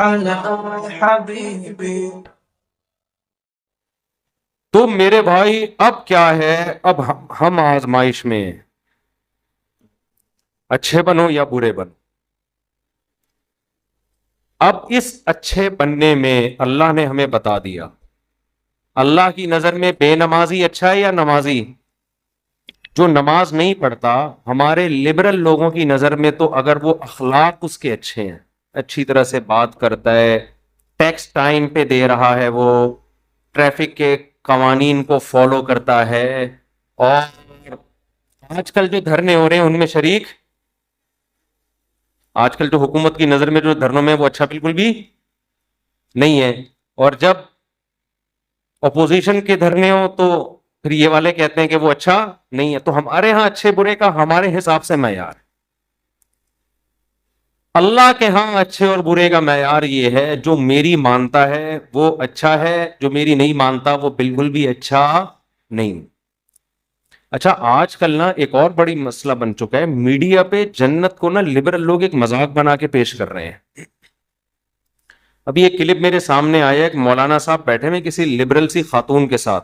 अला हबीबी। तो मेरे भाई अब क्या है, अब हम आजमाइश में हैं। अच्छे बनो या बुरे बनो। अब इस अच्छे बनने में अल्लाह ने हमें बता दिया, अल्लाह की नजर में बेनमाजी अच्छा है या नमाजी? जो नमाज नहीं पढ़ता, हमारे लिबरल लोगों की नजर में तो अगर वो अखलाक उसके अच्छे हैं, अच्छी तरह से बात करता है, टैक्स टाइम पे दे रहा है, वो ट्रैफिक के कवानीन को फॉलो करता है, और आजकल जो धरने हो रहे हैं उनमें शरीक, आजकल जो हुकूमत की नजर में जो धरनों में वो अच्छा बिल्कुल भी नहीं है। और जब अपोजिशन के धरने हो तो फिर ये वाले कहते हैं कि वो अच्छा नहीं है। तो हमारे यहां अच्छे बुरे का हमारे हिसाब से मैयार, अल्लाह के यहां अच्छे और बुरे का मैयार ये है, जो मेरी मानता है वो अच्छा है, जो मेरी नहीं मानता वो बिल्कुल भी अच्छा नहीं। अच्छा, आजकल ना एक और बड़ी मसला बन चुका है, मीडिया पे जन्नत को ना लिबरल लोग एक मजाक बना के पेश कर रहे हैं। अभी एक क्लिप मेरे सामने आया, एक मौलाना साहब बैठे हुए किसी लिबरल सी खातून के साथ,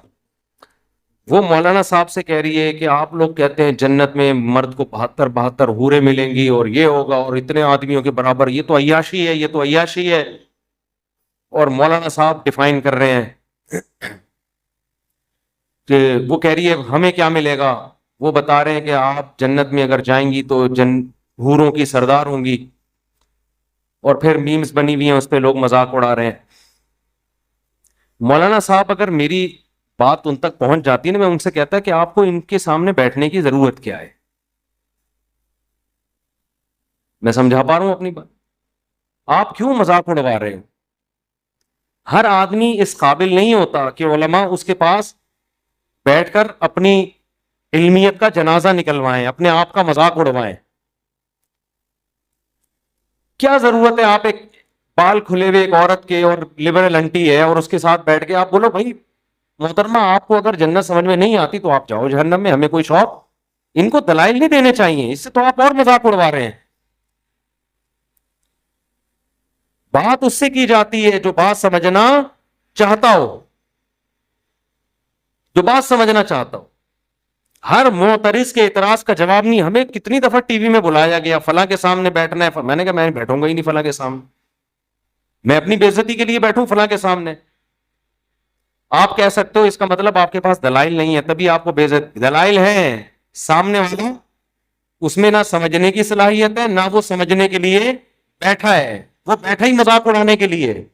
वो मौलाना साहब से कह रही है कि आप लोग कहते हैं जन्नत में मर्द को 72 72 हूरें मिलेंगी और ये होगा और इतने आदमियों के बराबर, ये तो अय्याशी है, ये तो अय्याशी है। और मौलाना साहब डिफाइन कर रहे हैं कि वो कह रही है हमें क्या मिलेगा, वो बता रहे हैं कि आप जन्नत में अगर जाएंगी तो हूरों की सरदार होंगी। और फिर मीम्स बनी हुई हैं, उस पर लोग मजाक उड़ा रहे हैं। मौलाना साहब अगर मेरी बात उन तक पहुंच जाती है ना, मैं उनसे कहता कि आपको इनके सामने बैठने की जरूरत क्या है। मैं समझा पा रहा हूं अपनी बात? आप क्यों मजाक उड़वा रहे हो? हर आदमी इस काबिल नहीं होता कि उलमा उसके पास बैठकर अपनी इल्मियत का जनाजा निकलवाएं, अपने आप का मजाक उड़वाएं। क्या जरूरत है आप एक बाल खुले हुए एक औरत के और लिबरल आंटी है और उसके साथ बैठ के आप बोलो भाई मोहतरमा आपको अगर जन्नत समझ में नहीं आती तो आप जाओ जहन्नम में, हमें कोई शौक। इनको दलाइल नहीं देने चाहिए, इससे तो आप और मजाक उड़वा रहे हैं। बात उससे की जाती है जो बात समझना चाहता हो, जो बात समझना चाहता हो। हर मोतरिस के इतराज का जवाब नहीं। हमें कितनी दफा टीवी में बुलाया गया फला के सामने बैठना है, मैंने कहा मैं बैठूंगा ही नहीं फला के सामने, मैं अपनी बेइज्जती के लिए बैठूं फला के सामने? आप कह सकते हो इसका मतलब आपके पास दलाइल नहीं है तभी आपको बेइज्जती। दलाइल है, सामने वाला उसमें ना समझने की सलाहियत है, ना वो समझने के लिए बैठा है, वो बैठा ही मजाक उड़ाने के लिए।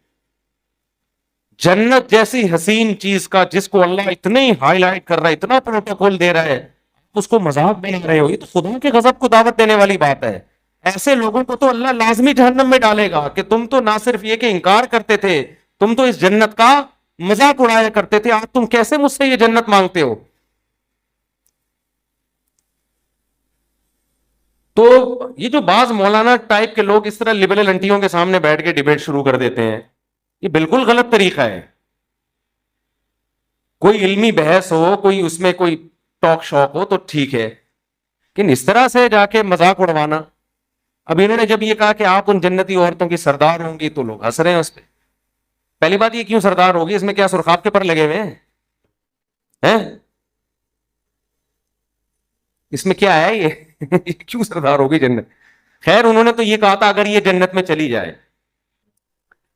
जन्नत जैसी हसीन चीज का जिसको अल्लाह इतने ही हाईलाइट कर रहा है, इतना प्रोटोकॉल दे रहा है, उसको मजाक बना रहे हो। ये तो खुदा के गजब को दावत देने वाली बात है। ऐसे लोगों को तो अल्लाह लाजमी जहन्नम में डालेगा कि तुम तो ना सिर्फ ये कि इंकार करते थे, तुम तो इस जन्नत का मजाक उड़ाया करते थे, आज तुम कैसे मुझसे ये जन्नत मांगते हो? तो ये जो बाज मौलाना टाइप के लोग इस तरह लिबरल अंटियों के सामने बैठ के डिबेट शुरू कर देते हैं, ये बिल्कुल गलत तरीका है। कोई इल्मी बहस हो, कोई उसमें कोई टॉक शॉक हो तो ठीक है, लेकिन इस तरह से जाके मजाक उड़वाना। अब इन्होंने जब ये कहा कि आप उन जन्नती औरतों की सरदार होंगी तो लोग हंस रहे हैं उस पर। पहली बात ये क्यों सरदार होगी, इसमें क्या सुरखाब के पर लगे हुए हैं? हैं? इसमें क्या है ये? ये क्यों सरदार होगी जन्नत? खैर उन्होंने तो ये कहा था अगर ये जन्नत में चली जाए।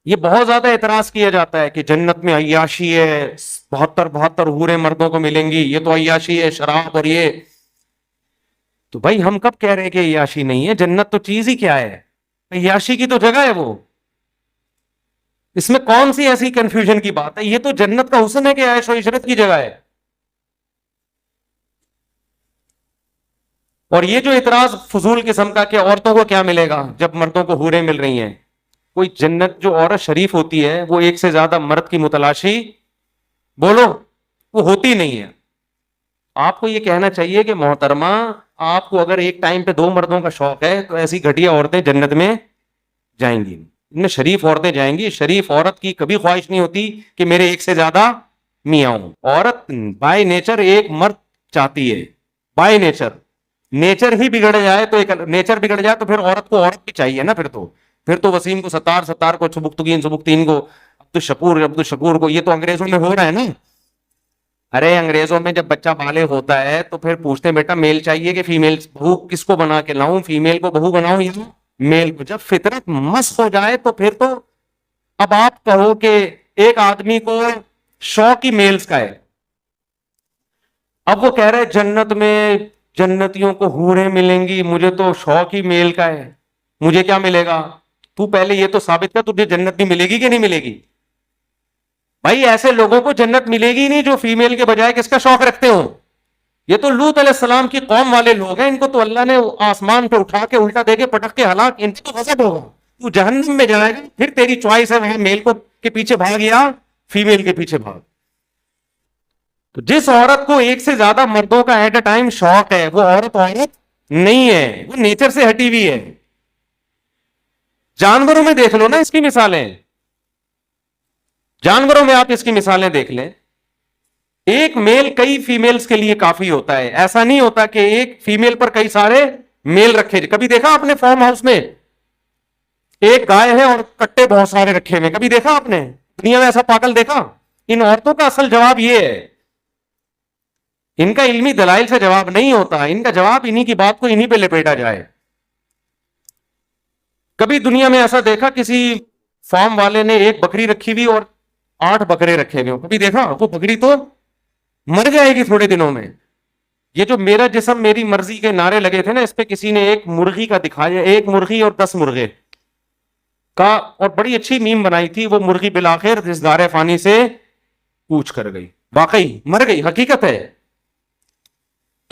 ये बहुत ज्यादा एतराज किया जाता है कि जन्नत में अय्याशी है, 72 72 हूरें मर्दों को मिलेंगी, ये तो अय्याशी है, शराब और ये। तो भाई हम कब कह रहे हैं कि अय्याशी नहीं है? जन्नत तो चीज ही क्या है, अय्याशी की तो जगह है वो। इसमें कौन सी ऐसी कंफ्यूजन की बात है? ये तो जन्नत का हुस्न है कि ऐशो इशरत की जगह है। और ये जो इतराज फजूल किस्म का कि औरतों को क्या मिलेगा जब मर्दों को हूरें मिल रही हैं, कोई जन्नत जो औरत शरीफ होती है वो एक से ज्यादा मर्द की मुतलाशी बोलो वो होती नहीं है। आपको ये कहना चाहिए कि मोहतरमा आपको अगर एक टाइम पे दो मर्दों का शौक है तो ऐसी घटिया औरतें जन्नत में जाएंगी, इनमें शरीफ औरतें जाएंगी। शरीफ औरत की कभी ख्वाहिश नहीं होती कि मेरे एक से ज्यादा मियां हूं। औरत बाय नेचर एक मर्द चाहती है, बाय नेचर। नेचर ही बिगड़ जाए तो एक नेचर बिगड़ जाए तो फिर औरत को औरत भी चाहिए ना फिर तो। फिर तो वसीम को सत्तार, सत्तार को सुबुक्तगीन, सुबुक्तीन को अब्दुल शकूर को, ये तो अंग्रेजों में हो रहा है ना। अरे अंग्रेजों में जब बच्चा बाले होता है तो फिर पूछते हैं बेटा मेल चाहिए कि फीमेल, बहू किसको बना के लाऊं, फीमेल को बहू बनाऊं या मेल को। जब फितरत मस्त हो जाए तो फिर तो अब आप कहो कि एक आदमी को शौक ही मेल्स का है, अब वो कह रहे हैं जन्नत में जन्नतियों को हूरें मिलेंगी, मुझे तो शौक ही मेल का है, मुझे क्या मिलेगा। तू पहले ये तो साबित कर तुझे जन्नत भी मिलेगी कि नहीं मिलेगी। भाई ऐसे लोगों को जन्नत मिलेगी नहीं जो फीमेल के बजाय किसका शौक रखते हो। ये तो लूत अलैहिस्सलाम की कौम वाले लोग हैं, इनको तो अल्लाह ने आसमान पे उठा के उल्टा देके पटक के हलाक, इनको तो गजब होगा। तू जहन्नम में जाएगा, फिर तेरी चॉइस है वहां मेल को के पीछे भाग या फीमेल के पीछे भाग। तो जिस औरत को एक से ज्यादा मर्दों का एट अ टाइम शौक है वो औरत औरत नहीं है, वो नेचर से हटी हुई है। जानवरों में देख लो ना इसकी मिसालें, जानवरों में आप इसकी मिसालें देख लें। एक मेल कई फीमेल्स के लिए काफी होता है, ऐसा नहीं होता कि एक फीमेल पर कई सारे मेल रखे। कभी देखा आपने फार्म हाउस में एक गाय है और कट्टे बहुत सारे रखे हुए, कभी देखा आपने दुनिया में ऐसा पागल देखा। इन औरतों का असल जवाब यह है, इनका इल्मी दलाइल से जवाब नहीं होता, इनका जवाब इन्हीं की बात को इन्हीं पे लपेटा जाए। कभी दुनिया में ऐसा देखा किसी फार्म वाले ने एक बकरी रखी हुई और 8 बकरे रखे हुए हो, कभी देखा। वो बकरी तो मर जाएगी थोड़े दिनों में। ये जो मेरा जिस्म मेरी मर्जी के नारे लगे थे ना, इस पे किसी ने एक मुर्गी का दिखाया, एक मुर्गी और 10 मुर्गे का, और बड़ी अच्छी मीम बनाई थी। वो मुर्गी बिलाखिर इस दारे फानी से कूच कर गई, वाकई मर गई, हकीकत है।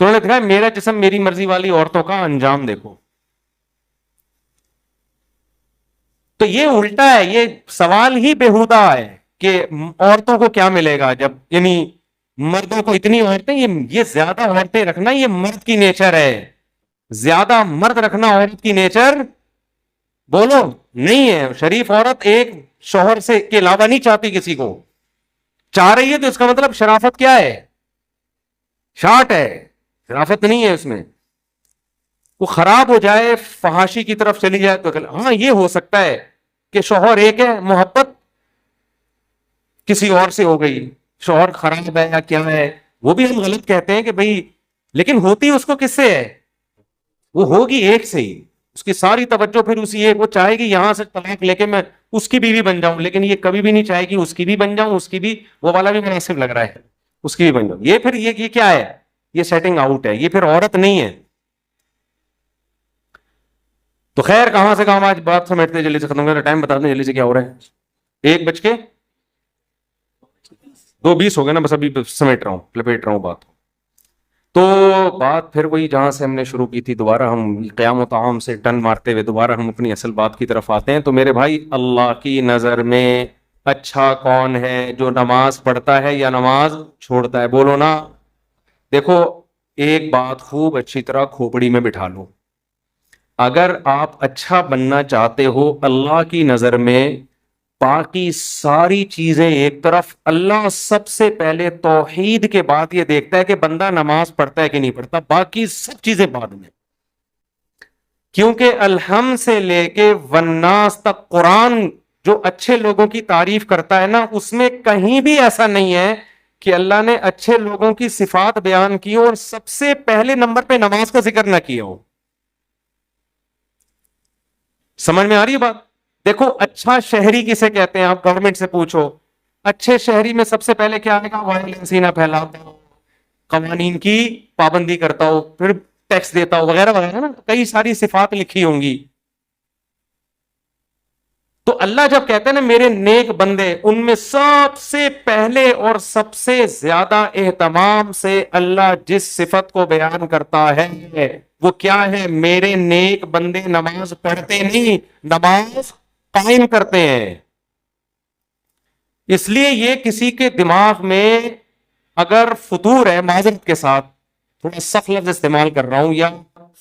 तो उन्होंने दिखाया मेरा जिस्म मेरी मर्जी वाली औरतों का अंजाम देखो। तो ये उल्टा है, ये सवाल ही बेहुदा है कि औरतों को क्या मिलेगा जब, यानी मर्दों को इतनी औरतें, ये ज्यादा औरतें रखना ये मर्द की नेचर है, ज्यादा मर्द रखना औरत की नेचर बोलो नहीं है। शरीफ औरत एक शौहर से के अलावा नहीं चाहती किसी को, चाह रही है तो इसका मतलब शराफत क्या है, शार्ट है, शराफत नहीं है उसमें। वो खराब हो जाए, फहाशी की तरफ चली जाए तो हाँ ये हो सकता है कि शौहर एक है, मोहब्बत किसी और से हो गई, शौहर खराब है या क्या है, वो भी हम गलत कहते हैं कि भाई, लेकिन होती उसको किससे है, वो होगी एक से ही, उसकी सारी तवज्जो फिर उसी एक, वो चाहेगी यहां से तलाक लेके मैं उसकी बीवी बन जाऊं, लेकिन ये कभी भी नहीं चाहेगी उसकी भी बन जाऊं, उसकी भी, वो वाला भी मुनासिब लग रहा है, उसकी भी बन जाऊं। ये फिर ये क्या है, ये सेटिंग आउट है, ये फिर औरत नहीं है। तो खैर कहां से कहां, आज बात समेटते जल्दी से खत्म कर, टाइम बता दें जल्दी से क्या हो रहा है। 1:02:20 हो गए ना, बस अभी समेट रहा हूं, लपेट रहा हूं बात। तो बात फिर वही जहां से हमने शुरू की थी, दोबारा हम क़याम ताम से टन मारते हुए दोबारा हम अपनी असल बात की तरफ आते हैं। तो मेरे भाई, अल्लाह की नजर में अच्छा कौन है, जो नमाज पढ़ता है या नमाज छोड़ता है, बोलो ना। देखो एक बात खूब अच्छी तरह खोपड़ी में बिठा लो, अगर आप अच्छा बनना चाहते हो अल्लाह की नजर में, बाकी सारी चीजें एक तरफ, अल्लाह सबसे पहले तौहीद के बाद ये देखता है कि बंदा नमाज पढ़ता है कि नहीं पढ़ता, बाकी सब चीजें बाद में। क्योंकि अलहम से लेके वन्नास तक कुरान जो अच्छे लोगों की तारीफ करता है ना, उसमें कहीं भी ऐसा नहीं है कि अल्लाह ने अच्छे लोगों की सिफात बयान की और सबसे पहले नंबर पे नमाज का जिक्र ना किया हो। समझ में आ रही है बात। देखो अच्छा शहरी किसे कहते हैं, आप गवर्नमेंट से पूछो, अच्छे शहरी में सबसे पहले क्या आएगा, वायलेंस ही ना फैलाता हो, कवानीन की पाबंदी करता हो, फिर टैक्स देता हो, वगैरह वगैरह ना, कई सारी सिफात लिखी होंगी। तो अल्लाह जब कहते हैं ना मेरे नेक बंदे, उनमें सबसे पहले और सबसे ज्यादा एहतमाम से अल्लाह जिस सिफत को बयान करता है वो क्या है, मेरे नेक बंदे नमाज पढ़ते नहीं, नमाज कायम करते हैं। इसलिए ये किसी के दिमाग में अगर फतूर है, माजरत के साथ थोड़ा सख्त लफ्ज इस्तेमाल कर रहा हूं, या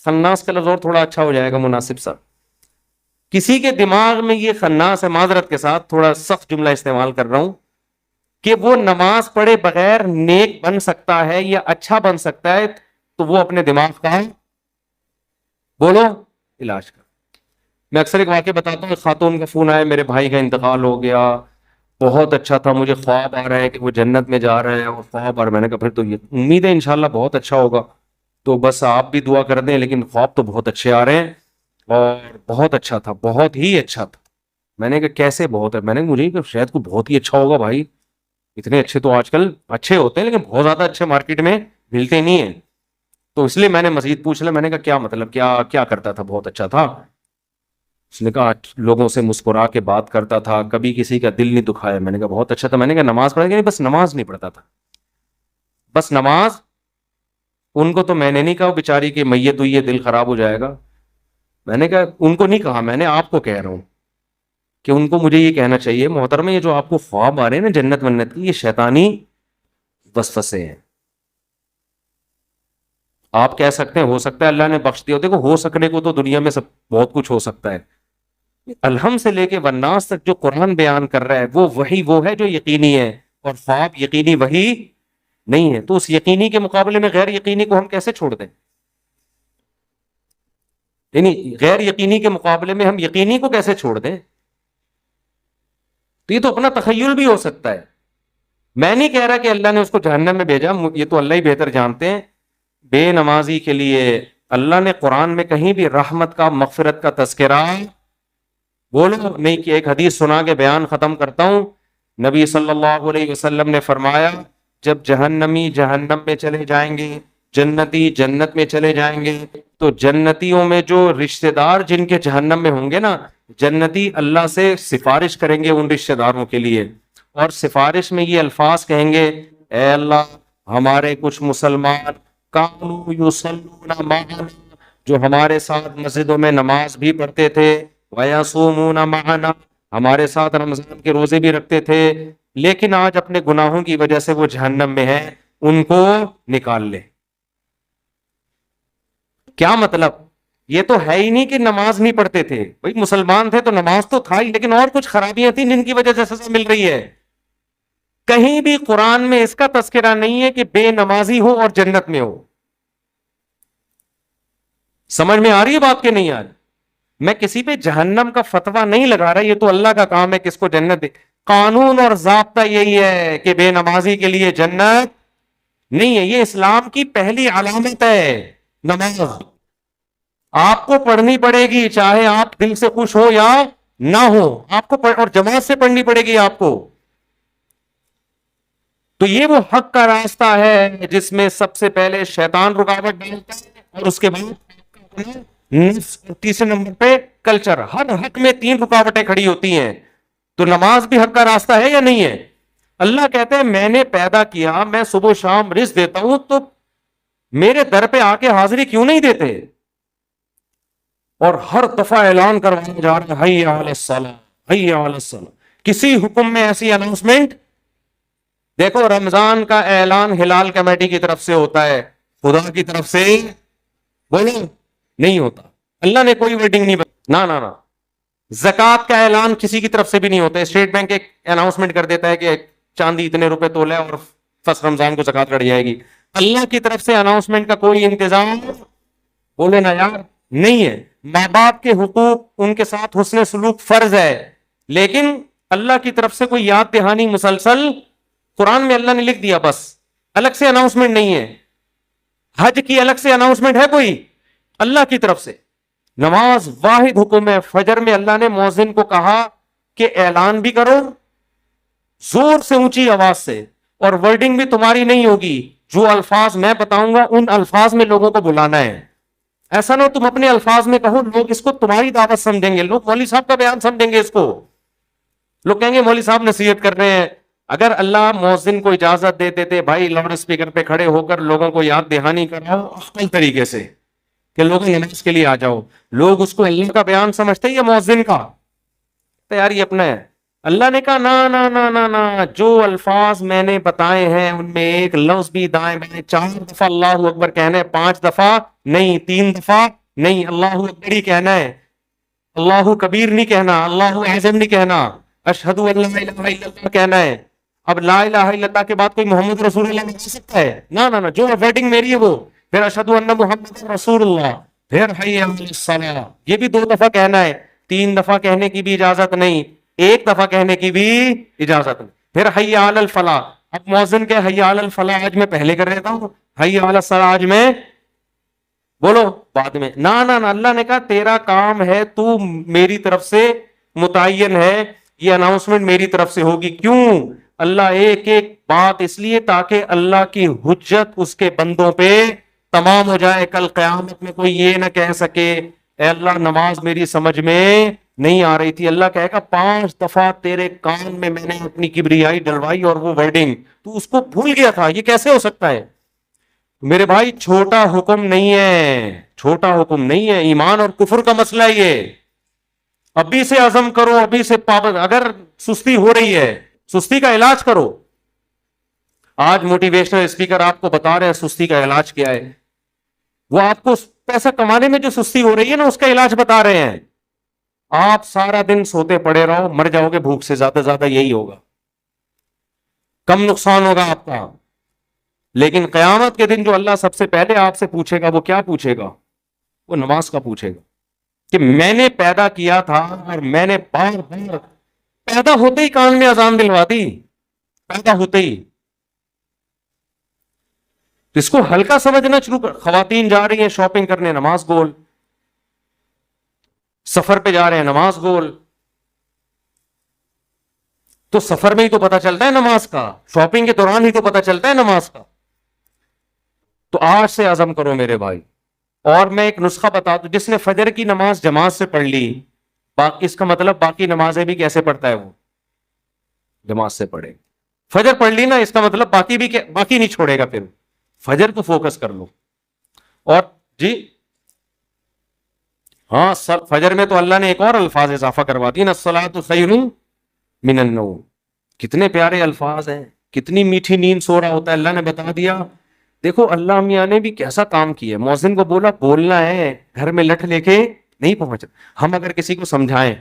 खन्नास का लफ्ज और थोड़ा अच्छा हो जाएगा मुनासिब सा, किसी के दिमाग में ये खन्नास है, माजरत के साथ थोड़ा सख्त जुमला इस्तेमाल कर रहा हूं, कि वो नमाज पढ़े बगैर नेक बन सकता है या अच्छा बन सकता है, तो वो अपने दिमाग का बोलो इलाज कर। मैं अक्सर एक वाक़या बताता हूँ, खातून का फ़ोन आया, मेरे भाई का इंतकाल हो गया, बहुत अच्छा था, मुझे ख्वाब आ रहा है कि वो जन्नत में जा रहा है और ख्वाब आ रहा है। मैंने कहा फिर तो ये उम्मीद है इंशाल्लाह बहुत अच्छा होगा, तो बस आप भी दुआ कर दें, लेकिन ख्वाब तो बहुत अच्छे आ रहे हैं और बहुत अच्छा था, बहुत ही अच्छा था। मैंने कहा कैसे बहुत है? मैंने कहा मुझे शायद को बहुत ही अच्छा होगा भाई, इतने अच्छे तो आजकल अच्छे होते हैं लेकिन बहुत ज्यादा अच्छे मार्केट में मिलते नहीं है। तो इसलिए मैंने मजीद पूछ लिया, मैंने कहा क्या मतलब, क्या क्या करता था बहुत अच्छा था? उसने कहा लोगों से मुस्कुरा के बात करता था, कभी किसी का दिल नहीं दुखाया। मैंने कहा बहुत अच्छा था। मैंने कहा नमाज पढ़ा? नहीं, बस नमाज नहीं पढ़ता था, बस नमाज। उनको तो मैंने नहीं कहा बेचारी की मैयत हुई है दिल खराब हो जाएगा, मैंने कहा उनको नहीं कहा, मैंने आपको कह रहा हूं कि उनको मुझे ये कहना चाहिए मोहतरमा, ये जो आपको ख्वाब आ रहे हैं ना जन्नत वन्नत की, ये शैतानी वसवसे हैं। आप कह सकते हैं हो सकता है अल्लाह ने बख्श दिया, देखो हो सकने को तो दुनिया में सब बहुत कुछ हो सकता है। अलहम से लेके वन्नास तक जो कुरान बयान कर रहा है वो है जो यकीनी है, और ख्वाब यकीनी वही नहीं है। तो उस यकीनी के मुकाबले में गैर यकीनी को हम कैसे छोड़ दें? यानी गैर यकीनी के मुकाबले में हम यकीनी को कैसे छोड़ दें? तो ये तो अपना तखय्युल भी हो सकता है। मैं नहीं कह रहा कि अल्लाह ने उसको जहन्नम में भेजा, ये तो अल्लाह ही बेहतर जानते हैं। बेनमाजी के लिए अल्लाह ने कुरान में कहीं भी रहमत का, मगफिरत का तस्करा बोलो नहीं कि। एक हदीस सुना के बयान खत्म करता हूं। नबी सल्लल्लाहु अलैहि वसल्लम ने फरमाया, जब जहन्नमी जहन्नम में चले जाएंगे, जन्नती जन्नत में चले जाएंगे, तो जन्नतियों में जो रिश्तेदार जिनके जहन्नम में होंगे ना, जन्नती अल्लाह से सिफारिश करेंगे उन रिश्तेदारों के लिए, और सिफारिश में ये अल्फाज कहेंगे, ए अल्लाह हमारे कुछ मुसलमान कानू युसल्लूना माअना, जो हमारे साथ मस्जिदों में नमाज भी पढ़ते थे, वयसूमूना माअना, हमारे साथ रमजान के रोजे भी रखते थे, लेकिन आज अपने गुनाहों की वजह से वो जहन्नम में है, उनको निकाल ले। क्या मतलब? ये तो है ही नहीं कि नमाज नहीं पढ़ते थे, भाई मुसलमान थे तो नमाज तो था ही, लेकिन और कुछ खराबियां थी जिनकी वजह से सजा मिल रही है। कहीं भी कुरान में इसका तस्करा नहीं है कि बेनमाजी हो और जन्नत में हो। समझ में आ रही है बात के नहीं आ रही? मैं किसी पे जहन्नम का फतवा नहीं लगा रहा, ये तो अल्लाह का काम है किसको जन्नत दे। कानून और ज़ाब्ता यही है कि बेनमाजी के लिए जन्नत नहीं है। ये इस्लाम की पहली अलामत है, नमाज आपको पढ़नी पड़ेगी, चाहे आप दिल से खुश हो या ना हो, आपको और जमात से पढ़नी पड़ेगी आपको। तो ये वो हक का रास्ता है जिसमें सबसे पहले शैतान रुकावट डालता है, और उसके बाद नफ्स, और तीसरे नंबर पे कल्चर। हर हक में तीन रुकावटें खड़ी होती हैं। तो नमाज भी हक का रास्ता है या नहीं है? अल्लाह कहते हैं मैंने पैदा किया, मैं सुबह शाम रिज़्क देता हूं, तो मेरे दर पे आके हाजिरी क्यों नहीं देते? और हर दफा ऐलान करवाया जा रहा है हय्या अलस सलाह, हय्या अलस सलाह। किसी हुक्म में ऐसी अनाउंसमेंट देखो, रमजान का ऐलान हिलाल कमेटी की तरफ से होता है, खुदा की तरफ से बोलो नहीं होता। अल्लाह ने कोई वर्डिंग नहीं ना ना ना। ज़कात का ऐलान किसी की तरफ से भी नहीं होता है। स्टेट बैंक एक अनाउंसमेंट कर देता है कि चांदी इतने रुपए तोले और फर्स्ट रमजान को ज़कात कट जाएगी। अल्लाह की तरफ से अनाउंसमेंट का कोई इंतजाम बोले ना यार नहीं है। माँ बाप के हुकूक, उनके साथ हुस्न सलूक फर्ज है, लेकिन अल्लाह की तरफ से कोई याद दहानी मुसलसल कुरान में अल्लाह ने लिख दिया, बस अलग से अनाउंसमेंट नहीं है। हज की अलग से अनाउंसमेंट है कोई? अल्लाह की तरफ से। नमाज वाहिद हुक्म है। फजर में अल्लाह ने मौजिन को कहा कि ऐलान भी करो जोर से, ऊंची आवाज से, और वर्डिंग भी तुम्हारी नहीं होगी, जो अल्फाज मैं बताऊंगा उन अल्फाज में लोगों को बुलाना है। ऐसा ना हो तुम अपने अल्फाज में कहो, लोग इसको तुम्हारी दावत समझेंगे, लोग मौलवी साहब का बयान समझेंगे, इसको लोग कहेंगे मौलवी साहब नसीहत कर रहे हैं। अगर अल्लाह मौजिन को इजाजत दे देते भाई लाउड स्पीकर पे खड़े होकर लोगों को याद दहानी कराओ अक्ल तरीके से कि लोग नमाज के लिए आ जाओ, लोग उसको अल्लाह का बयान समझते हैं या मौजिन का? तो यार ये अपना है। अल्लाह ने कहा ना ना ना ना ना, जो अल्फाज मैंने बताए हैं उनमें एक लफ्ज भी दाएं बाएं 4 दफा अल्लाह अकबर कहना है, 5 दफा नहीं, 3 दफा नहीं, अल्लाह अकबर ही कहना है, अल्लाह कबीर नहीं कहना, अल्लाह आज़म नहीं कहना, अशहदु अल्ला इलाहा इल्लल्लाह कहना है। अब ला इलाहा इल्लल्लाह के बाद कोई मोहम्मद रसूलुल्लाह नहीं कह सकता है? ना ना ना, जो वर्डिंग मेरी है वो, फिर अशहदु अन्ना मुहम्मद रसूलुल्लाह, फिर हय्या अलस सलाह, ये भी 2 दफा कहना है, 3 दफा कहने की भी इजाजत नहीं, 1 दफा कहने की भी इजाजत नहीं। फिर हय्या अलल फलाह, अब मौजिन के हय्या अलल फलाह आज मैं पहले कर देता हूं, हय्या अलल सलाह आज मैं बोलो बाद में। ना ना ना, अल्लाह ने कहा तेरा काम है, तू मेरी तरफ से मुतय्यन है, ये अनाउंसमेंट मेरी तरफ से होगी। क्यों? अल्लाह एक एक बात इसलिए ताकि अल्लाह की हुज्जत उसके बंदों पे तमाम हो जाए। कल क़यामत में कोई ये ना कह सके ए अल्लाह नमाज मेरी समझ में नहीं आ रही थी। अल्लाह कहेगा 5 दफा तेरे कान में मैंने अपनी किब्रियाई डलवाई और वो वर्डिंग तू उसको भूल गया था, ये कैसे हो सकता है? मेरे भाई छोटा हुक्म नहीं है, छोटा हुक्म नहीं है, ईमान और कुफर का मसला ये। अभी से अज़म करो, अभी से पाबंद। अगर सुस्ती हो रही है, सुस्ती का इलाज करो। आज मोटिवेशनल स्पीकर आपको बता रहे हैं सुस्ती का इलाज क्या है। वो आपको पैसा कमाने में जो सुस्ती हो रही है ना, उसका इलाज बता रहे हैं। आप सारा दिन सोते पड़े रहो, मर जाओगे भूख से, ज्यादा यही होगा, कम नुकसान होगा आपका। लेकिन कयामत के दिन जो अल्लाह सबसे पहले आपसे पूछेगा, वो क्या पूछेगा? वो नमाज का पूछेगा कि मैंने पैदा किया था और मैंने बार बार पैदा होते ही कान में अजान दिलवा दी, पैदा होते ही। तो इसको हल्का समझना शुरू कर। खवातीन जा रही हैं शॉपिंग करने, नमाज गोल। सफर पे जा रहे हैं, नमाज गोल। तो सफर में ही तो पता चलता है नमाज का, शॉपिंग के दौरान ही तो पता चलता है नमाज का। तो आज से आज़म करो मेरे भाई। और मैं एक नुस्खा बता दूं, जिसने फजर की नमाज जमात से पढ़ ली, बाकी इसका मतलब बाकी नमाजें भी कैसे पढ़ता है? वो जमात से पढ़े। फजर पढ़ ली ना, इसका मतलब बाकी भी बाकी नहीं छोड़ेगा। फिर फजर को फोकस कर लो। और जी हाँ, सर फजर में तो अल्लाह ने एक और अल्फाज इजाफा करवा दी ना, अस्सलातु खैरुम मिनन नौम। कितने प्यारे अल्फाज हैं, कितनी मीठी नींद सो रहा होता है, अल्लाह ने बता दिया। देखो अल्लाह मियाँ ने भी कैसा काम किया। मौजिन को बोला बोलना है, घर में लठ लेके नहीं पहुंच। हम अगर किसी को समझाएं,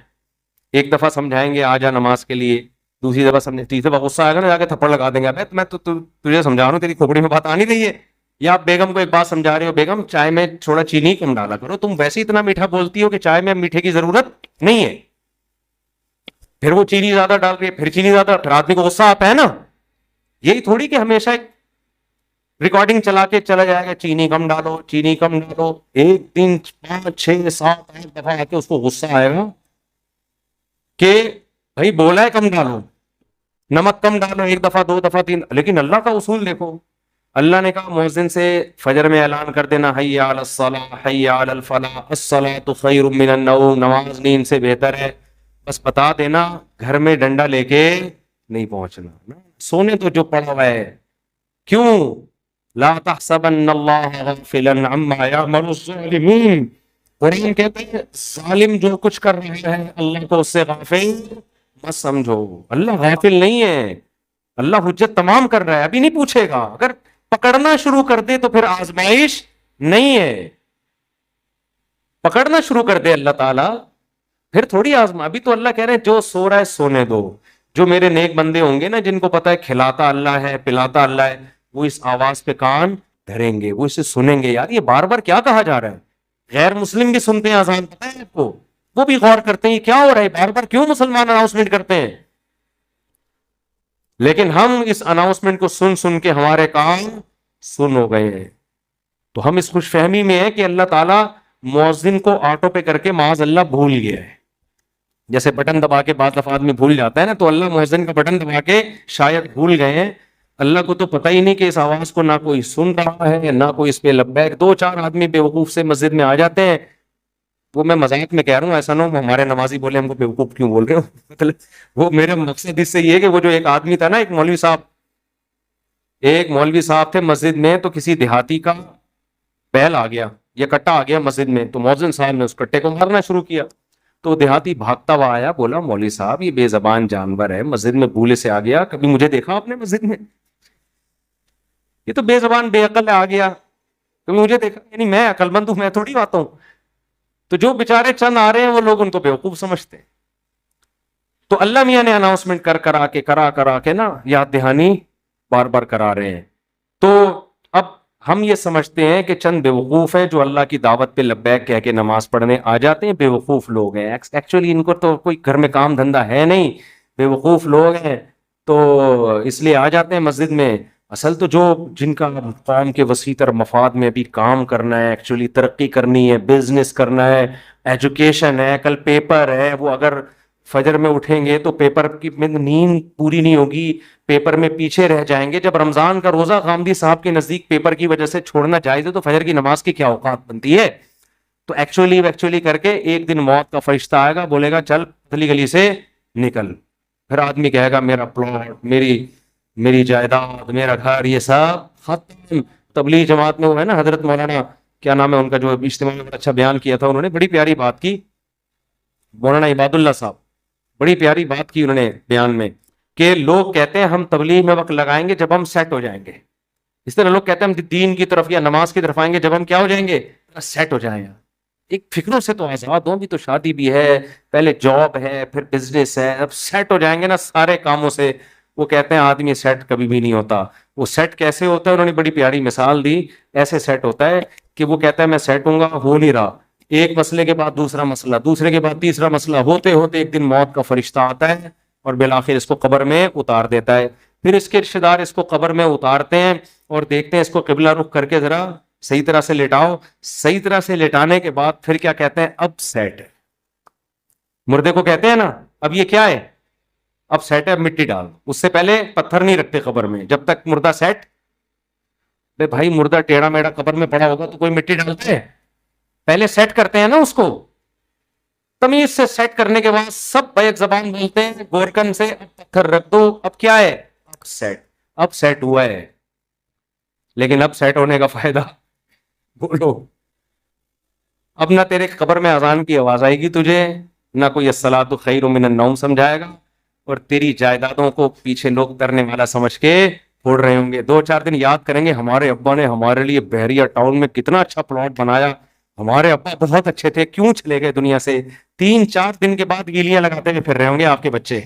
एक दफा समझाएंगे आ जा नमाज के लिए, दूसरी दफा समझे, तीसरी दफा गुस्सा आएगा ना, जाके थप्पड़ लगा देंगे। अबे मैं तो तुझे समझा रहा हूँ, तेरी खोपड़ी में बात आनी नहीं है। या आप बेगम को एक बात समझा रहे हो, बेगम चाय में थोड़ा चीनी कम डाला करो, तुम वैसे इतना मीठा बोलती हो कि चाय में मीठे की जरूरत नहीं है। फिर वो चीनी ज्यादा डाल रही है, फिर चीनी ज्यादा, फिर आदमी को गुस्सा आता है ना। यही थोड़ी कि हमेशा एक रिकॉर्डिंग चला के चला जाएगा, चीनी कम डालो, चीनी कम डालो। एक दिन 5, 6, 7, 8 दफा आके उसको गुस्सा आएगा कि भाई बोला है कम डालो, नमक कम डालो, 1 दफा 2 दफा 3। लेकिन अल्लाह का उसूल देखो, अल्लाह ने कहा मौजिन से फजर में ऐलान कर देना, हय्या अलस सलाह हय्या अलल फलाह अस्सलातु खैरुम मिनन नौम, नमाज नींद से बेहतर है। बस बता देना, घर में डंडा लेके नहीं पहुंचना ना, सोने तो जो पड़ा हुआ है। क्यों? ला तहसबन्नल्लाह गाफिलन अम्मा यअमलुज़ ज़ालिमून। कुरान कहते हैं जालिम जो कुछ कर रहा है अल्लाह को उससे गाफिल मत समझो। अल्लाह गाफिल नहीं है, अल्लाह हुज्जत तमाम कर रहा है, अभी नहीं पूछेगा। अगर पकड़ना शुरू कर दे तो फिर आजमाइश नहीं है। पकड़ना शुरू कर दे अल्लाह ताला, फिर थोड़ी आजमा। अभी तो अल्लाह कह रहे हैं जो सो रहा है सोने दो। जो मेरे नेक बंदे होंगे ना, जिनको पता है खिलाता अल्लाह है, पिलाता अल्लाह है, वो इस आवाज पे कान धरेंगे, वो इसे सुनेंगे। यार ये बार बार क्या कहा जा रहा है? गैर मुस्लिम भी सुनते हैं अजान, पता है आपको, वो भी गौर करते हैं क्या हो रहा है, बार बार क्यों मुसलमान अनाउंसमेंट करते हैं। लेकिन हम इस अनाउंसमेंट को सुन सुन के हमारे कान सुन हो गए हैं। तो हम इस खुशफहमी में है कि अल्लाह ताला मुअज्जिन को ऑटो पे करके माज अल्लाह भूल गया है। जैसे बटन दबा के बाद दफा आदमी भूल जाता है ना, तो अल्लाह मुअज्जिन का बटन दबा के शायद भूल गए हैं। अल्लाह को तो पता ही नहीं कि इस आवाज को ना कोई सुन रहा है, ना कोई इस पे लब्बैक। 2-4 आदमी बेवकूफ से मस्जिद में आ जाते हैं। वो मैं मजाक में कह रहा हूँ, ऐसा ना हो हमारे नमाजी बोले हमको बेवकूफ क्यों बोल रहे हो। मतलब वो मेरा मकसद इससे ये है कि वो जो एक आदमी था ना, एक मौलवी साहब थे मस्जिद में, तो किसी देहाती का बैल आ गया या कट्टा आ गया मस्जिद में, तो मौज़िन साहब ने उस कट्टे को मारना शुरू किया। तो देहाती भागता हुआ आया, बोला मौलवी साहब ये बेजबान जानवर है, मस्जिद में भूले से आ गया, कभी मुझे देखा आपने मस्जिद में? ये तो बेजबान बेअकल आ गया, कभी मुझे देखा? यानी मैं अकलमंद हूं, मैं थोड़ी आता हूं। तो जो बेचारे चंद आ रहे हैं वो लोग उनको बेवकूफ समझते हैं। तो अल्लाह मियां ने अनाउंसमेंट करा के ना याद दहानी बार बार करा रहे हैं। तो अब हम ये समझते हैं कि चंद बेवकूफ़ हैं जो अल्लाह की दावत पे लब्बैक कह के नमाज पढ़ने आ जाते हैं, बेवकूफ़ लोग हैं। एक्चुअली इनको तो कोई घर में काम धंधा है नहीं, बेवकूफ़ लोग हैं, तो इसलिए आ जाते हैं मस्जिद में। असल तो जो जिनका कौम के वसीतर मफाद में भी काम करना है, एक्चुअली तरक्की करनी है, बिजनेस करना है, एजुकेशन है, कल पेपर है, वो अगर फजर में उठेंगे तो पेपर की में नींद पूरी नहीं होगी, पेपर में पीछे रह जाएंगे। जब रमजान का रोजा गामदी साहब के नजदीक पेपर की वजह से छोड़ना जायज है तो फजर की नमाज की क्या औकात बनती है। तो एक्चुअली करके एक दिन मौत का फरिश्ता आएगा, बोलेगा चल पतली गली से निकल। फिर आदमी कहेगा मेरा प्लॉट, मेरी मेरी जायदाद, मेरा घर, ये सब खत्म। तबलीग जमात में वो है ना हजरत मौलाना, क्या नाम है उनका, जो इज्तिमा में बड़ा अच्छा बयान किया था, उन्होंने बड़ी प्यारी बात की, मौलाना इबादुल्ला साहब, बड़ी प्यारी बात की उन्होंने बयान में, कि लोग कहते हैं हम तबलीग में वक्त लगाएंगे जब हम सेट हो जाएंगे। इस तरह लोग कहते हैं हम दीन की तरफ या नमाज की तरफ आएंगे जब हम क्या हो जाएंगे, सेट हो जाएंगे। एक फिक्रों से तो आजाद हो, भी तो शादी भी है, पहले जॉब है, फिर बिजनेस है, अब सेट हो जाएंगे ना सारे कामों से। वो कहते हैं आदमी सेट कभी भी नहीं होता। वो सेट कैसे होता है, उन्होंने बड़ी प्यारी मिसाल दी। ऐसे सेट होता है कि वो कहता है मैं सेट हूंगा, हो नहीं रहा, एक मसले के बाद दूसरा मसला, दूसरे के बाद तीसरा मसला, होते होते एक दिन मौत का फरिश्ता आता है और बिलाखिर इसको कब्र में उतार देता है। फिर इसके रिश्तेदार इसको कब्र में उतारते हैं और देखते हैं इसको किबला रुख करके जरा सही तरह से लेटाओ। सही तरह से लेटाने के बाद फिर क्या कहते हैं, अब सेट है। मुर्दे को कहते हैं ना अब ये क्या है, अब सेट है, अब मिट्टी डाल। उससे पहले पत्थर नहीं रखते कब्र में जब तक मुर्दा सेट। भाई मुर्दा टेढ़ा मेढ़ा कब्र में पड़ा होगा तो कोई मिट्टी डालते है, पहले सेट करते हैं ना उसको। तमीज से सेट करने के बाद सब बैक जबान बोलते हैं गोरकन से, अब पत्थर रख दो, अब क्या है, अब सेट, अब सेट हुआ है। लेकिन अब सेट होने का फायदा बोलो, अब ना तेरे कब्र में अजान की आवाज आएगी तुझे, ना कोई अस्सलातु खैरुम मिनन नौम समझाएगा, और तेरी जायदादों को पीछे लोग तरने वाला समझ के फोड़ रहे होंगे। 2-4 दिन याद करेंगे हमारे अब्बा ने हमारे लिए बहरिया टाउन में कितना अच्छा प्लॉट बनाया, हमारे अब्बा बहुत अच्छे थे, क्यों चले गए दुनिया से। 3-4 दिन के बाद गिलियां लगाते हुए फिर रहे होंगे आपके बच्चे,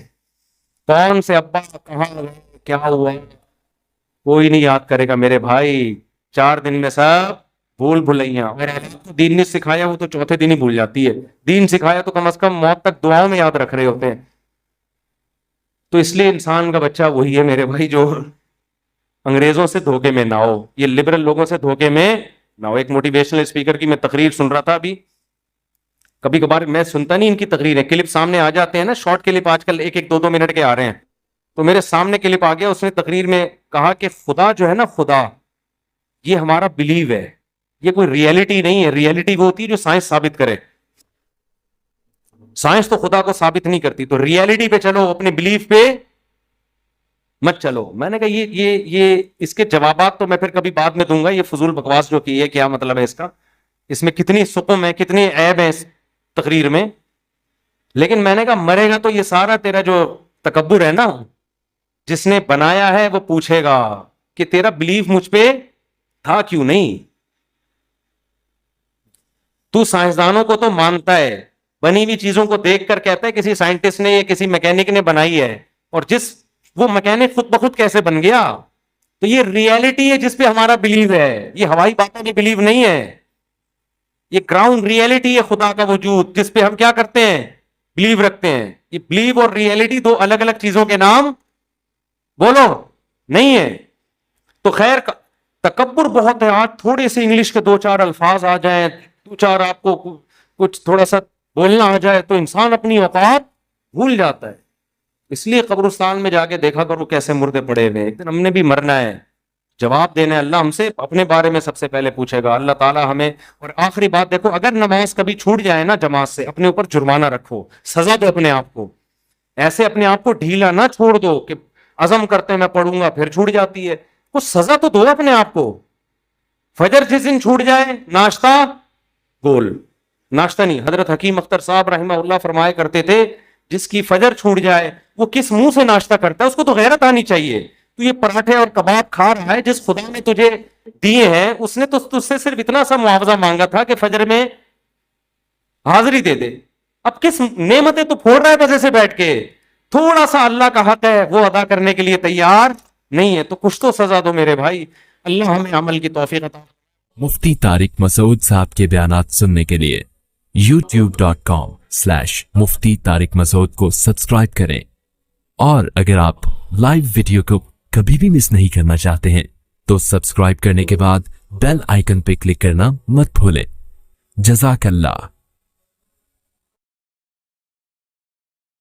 कौन से अब्बा कहाँ गए, क्या हुआ, कोई नहीं याद करेगा मेरे भाई। 4 दिन में सब भूल भुलैया। और तो दीन ने सिखाया वो तो चौथे दिन ही भूल जाती है, दीन सिखाया तो कम से कम मौत तक दुआओं में याद रख रहे होते हैं। तो इसलिए इंसान का बच्चा वही है मेरे भाई जो अंग्रेजों से धोखे में ना हो, ये लिबरल लोगों से धोखे में ना हो। एक मोटिवेशनल स्पीकर की मैं तकरीर सुन रहा था अभी, कभी कभार मैं सुनता नहीं इनकी तकरीरें, क्लिप सामने आ जाते हैं ना, शॉर्ट क्लिप आजकल 1-1, 2-2 मिनट के आ रहे हैं। तो मेरे सामने क्लिप आ गया, उसने तकरीर में कहा कि खुदा जो है ना, खुदा ये हमारा बिलीव है, ये कोई रियलिटी नहीं है। रियलिटी वो होती है जो साइंस साबित करे, साइंस तो खुदा को साबित नहीं करती। तो रियलिटी पे चलो, अपने बिलीफ पे मत चलो। मैंने कहा ये इसके जवाबात तो मैं फिर कभी बाद में दूंगा, ये फजूल बकवास जो की है क्या मतलब है इसका, इसमें कितनी सुकुम है, कितनी ऐब है इस तकरीर में। लेकिन मैंने कहा मरेगा तो ये सारा तेरा जो तकब्बुर है ना, जिसने बनाया है वो पूछेगा कि तेरा बिलीफ मुझ पे था क्यों नहीं। तू साइंसदानों को तो मानता है, बनी हुई चीजों को देखकर कहता है किसी साइंटिस्ट ने या किसी मैकेनिक ने बनाई है, और जिस वो मैकेनिक खुद ब खुद कैसे बन गया। तो ये रियलिटी है जिस पे हमारा बिलीव है, ये हवाई बातों में बिलीव नहीं है, ये ग्राउंड रियलिटी है खुदा का वजूद, जिस पे हम क्या करते हैं, बिलीव रखते हैं। ये बिलीव और रियलिटी दो अलग अलग चीजों के नाम बोलो नहीं है। तो खैर तकब्बुर बहुत है, आज थोड़े से इंग्लिश के 2-4 अल्फाज आ जाए, 2-4 आपको कुछ थोड़ा सा बोलना आ जाए तो इंसान अपनी औकात भूल जाता है। इसलिए कब्रिस्तान में जाके देखा करो कैसे मुर्दे पड़े हुए, एक दिन हमने भी मरना है, जवाब देना है। अल्लाह हमसे अपने बारे में सबसे पहले पूछेगा, अल्लाह ताला हमें। और आखिरी बात देखो, अगर नमाज कभी छूट जाए ना जमात से, अपने ऊपर जुर्माना रखो, सजा दो अपने आप को। ऐसे अपने आप को ढीला ना छोड़ दो कि अजम करते हैं मैं पढ़ूंगा फिर छूट जाती है, कुछ सजा तो दो अपने आप को। फजर जिस दिन छूट जाए, नाश्ता गोल, नाश्ता नहीं। हजरत हकीम अख्तर साहब रहमहुल्लाह फरमाया करते थे, जिसकी फजर छूट जाए वो किस मुंह से नाश्ता करता है, उसको तो गैरत आनी चाहिए। तू ये पराठे और कबाब खा रहा है, जिस खुदा ने तुझे दिए हैं उसने तो तुझसे सिर्फ इतना सा मुआवजा मांगा था कि फजर में हाजिरी दे दे। अब किस नेमतें तो फोड़ रहा है वजह से बैठ के, थोड़ा सा अल्लाह का हक है वो अदा करने के लिए तैयार नहीं है, तो कुछ तो सजा दो मेरे भाई। अल्लाह हमें अमल की तौफीक अता। मुफ्ती तारिक मसूद साहब के बयानात सुनने के लिए youtube.com/मुफ्ती तारिक मसूद को सब्सक्राइब करें। और अगर आप लाइव वीडियो को कभी भी मिस नहीं करना चाहते हैं तो सब्सक्राइब करने के बाद बेल आइकन पे क्लिक करना मत भूलें। जज़ाकल्लाह।